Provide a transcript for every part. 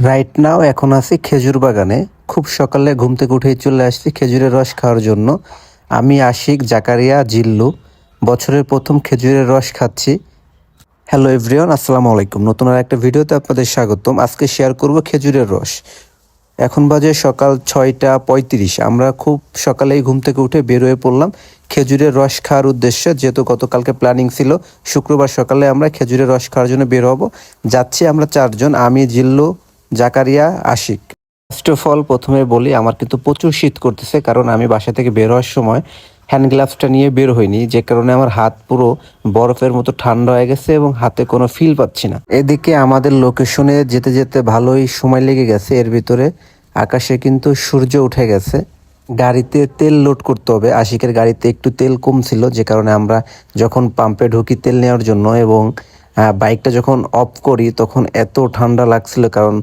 Right now এখন আছি খেজুর বাগানে। খুব সকালে ঘুম থেকে উঠেই চলে আসছি খেজুরের রস খাওয়ার জন্য। আমি আশিক, জাকারিয়া, জিল্লু বছরের প্রথম খেজুরের রস খাচ্ছি। হ্যালো এভরিওয়ান, আসসালামু আলাইকুম। নতুন আর একটা ভিডিওতে আপনাদের স্বাগতম। আজকে শেয়ার করব খেজুরের রস। এখন বাজে সকাল 6টা 35। আমরা খুব সকালেই ঘুম থেকে উঠে বের হয়ে পড়লাম খেজুরের রস খাওয়ার উদ্দেশ্যে। যেহেতু গতকালকে প্ল্যানিং ছিল শুক্রবার সকালে আমরা খেজুরের রস খাওয়ার জন্য বের হব। যাচ্ছি আমরা চারজন, আমি, Jillu, Zakaria, Ashiq. First of all প্রথমে বলি, আমার কিন্তু প্রচুর শীত করতেছে, কারণ আমি বাসা থেকে বের হওয়ার সময় হ্যান্ড গ্লাভসটা নিয়ে বের হইনি, যে কারণে আমার হাত পুরো বরফের মতো ঠান্ডা হয়ে গেছে এবং হাতে কোনো ফিল পাচ্ছি না। এদিকে আমাদের লোকেশনে যেতে যেতে ভালোই সময় লেগে গেছে। এর ভিতরে আকাশে কিন্তু সূর্য উঠে গেছে। গাড়িতে তেল লোড করতে হবে। আশিকের গাড়িতে একটু তেল কম ছিল, যে কারণে আমরা যখন পাম্পে ঢুকি তেল নেওয়ার জন্য এবং বাইকটা যখন অফ করি তখন এত ঠান্ডা লাগছিল, কারণ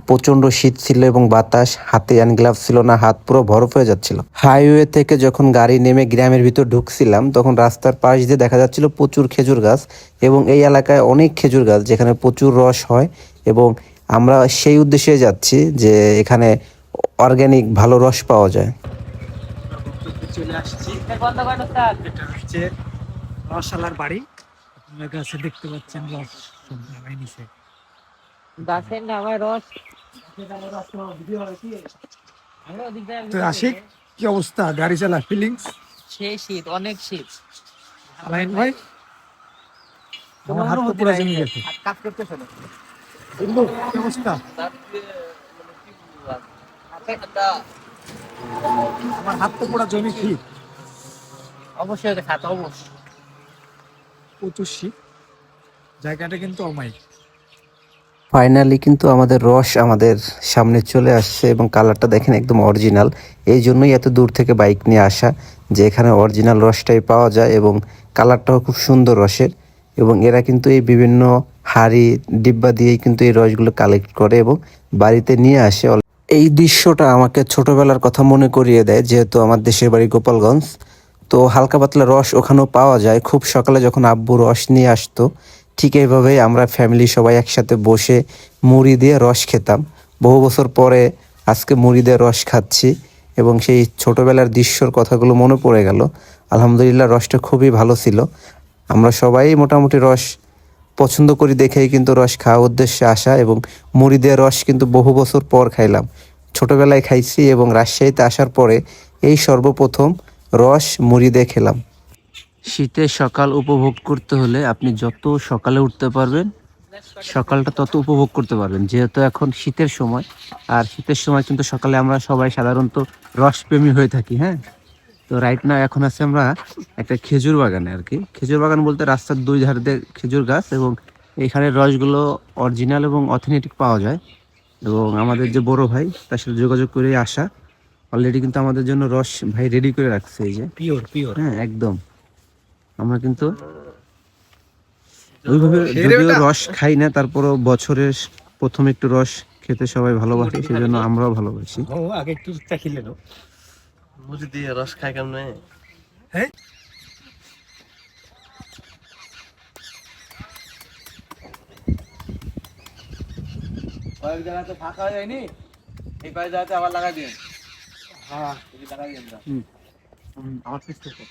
প্রচণ্ড শীত ছিল এবং বাতাস। হাতে হ্যান্ড গ্লাভস ছিল না, হাত পুরো বরফ হয়ে যাচ্ছিল। হাইওয়ে থেকে যখন গাড়ি নেমে গ্রামের ভিতর ঢুকছিলাম তখন রাস্তার পাশ দিয়ে দেখা যাচ্ছিল প্রচুর খেজুর গাছ, এবং এই এলাকায় অনেক খেজুর গাছ যেখানে প্রচুর রস হয়, এবং আমরা সেই উদ্দেশ্যে যাচ্ছি যে এখানে অর্গানিক ভালো রস পাওয়া যায়। চলে আসছি, এটা হচ্ছে রসালার বাড়ি। আপনারা গাছে দেখতে পাচ্ছেন রস সব নামাই নিছে। গাছের নামায় রস। তো আশিক, কি অবস্থা? গাড়ি চালা ফিলিংস? সেই শীত, অনেক শীত। আলাইন ভাই, আমার হাত তো পুরো জমে গেছে। কাজ করতেছে না। বন্ধু, কি অবস্থা? আমার হাত তো পুরো জমে শীত। অবশ্যই খাতে অবশ্যই। প্রচুর শীত, জায়গাটা কিন্তু অমায়িক। ফাইনালি কিন্তু আমাদের রস আমাদের সামনে চলে আসছে, এবং কালারটা দেখেন একদম অরিজিনাল। এই জন্যই এত দূর থেকে বাইক নিয়ে আসা, যে এখানে অরিজিনাল রসটাই পাওয়া যায় এবং কালারটাও খুব সুন্দর রসের। এবং এরা কিন্তু এই বিভিন্ন হাড়ি ডিব্বা দিয়েই কিন্তু এই রসগুলো কালেক্ট করে এবং বাড়িতে নিয়ে আসে। এই দৃশ্যটা আমাকে ছোটবেলার কথা মনে করিয়ে দেয়, যেহেতু আমার দেশের বাড়ি গোপালগঞ্জ। তো হালকা পাতলা রস ওখানেও পাওয়া যায়। খুব সকালে যখন আব্বু রস নিয়ে আসতো, ঠিক এইভাবেই আমরা ফ্যামিলি সবাই একসাথে বসে মুড়ি দিয়ে রস খেতাম। বহু বছর পরে আজকে মুড়ি দিয়ে রস খাচ্ছি, এবং সেই ছোটবেলার দৃশ্যর কথাগুলো মনে পড়ে গেল। আলহামদুলিল্লাহ, রসটা খুবই ভালো ছিল। আমরা সবাই মোটামুটি রস পছন্দ করি দেখেই কিন্তু রস খাওয়ার উদ্দেশ্যে আসা, এবং মুড়ি দিয়ে রস কিন্তু বহু বছর পর খাইলাম। ছোটবেলায় খাইছি এবং রাজশাহীতে আসার পরে এই সর্বপ্রথম রস মুড়ি দিয়ে খেলাম। শীতের সকাল উপভোগ করতে হলে আপনি যত সকালে উঠতে পারবেন সকালটা তত উপভোগ করতে পারবেন, যেহেতু এখন শীতের সময়। আর শীতের সময় কিন্তু সকালে আমরা সবাই সাধারণত রসপ্রেমী হয়ে থাকি। হ্যাঁ, তো রাইট না এখন আছে আমরা একটা খেজুর বাগানে আর কি। খেজুর বাগান বলতে রাস্তার দুই ধারে দিয়ে খেজুর গাছ, এবং এখানের রসগুলো অরিজিনাল এবং অথেন্টিক পাওয়া যায়। এবং আমাদের যে বড় ভাই, তার সাথে যোগাযোগ করে আসা, অলরেডি কিন্তু আমাদের জন্য রস ভাই রেডি করে রাখছে। এই যে পিওর পিওর, হ্যাঁ একদম। আমরা কিন্তু ওইভাবে যদিও রস খাই না, তারপরও বছরের প্রথম একটু রস খেতে সবাই ভালোবাসে, সেজন্য আমরাও ভালোবাসি। ও আগে একটু চাখিলে নো মুড়ি দিয়ে রস খাই কেমনে? হ্যাঁ, কয়েক জায়গাতে ফাঁকা হয়ে যায়নি, এই কয়েক জায়গাতে আবার লাগাই দিন। হ্যাঁ লাগাই দিন। আমার চেষ্টা কর।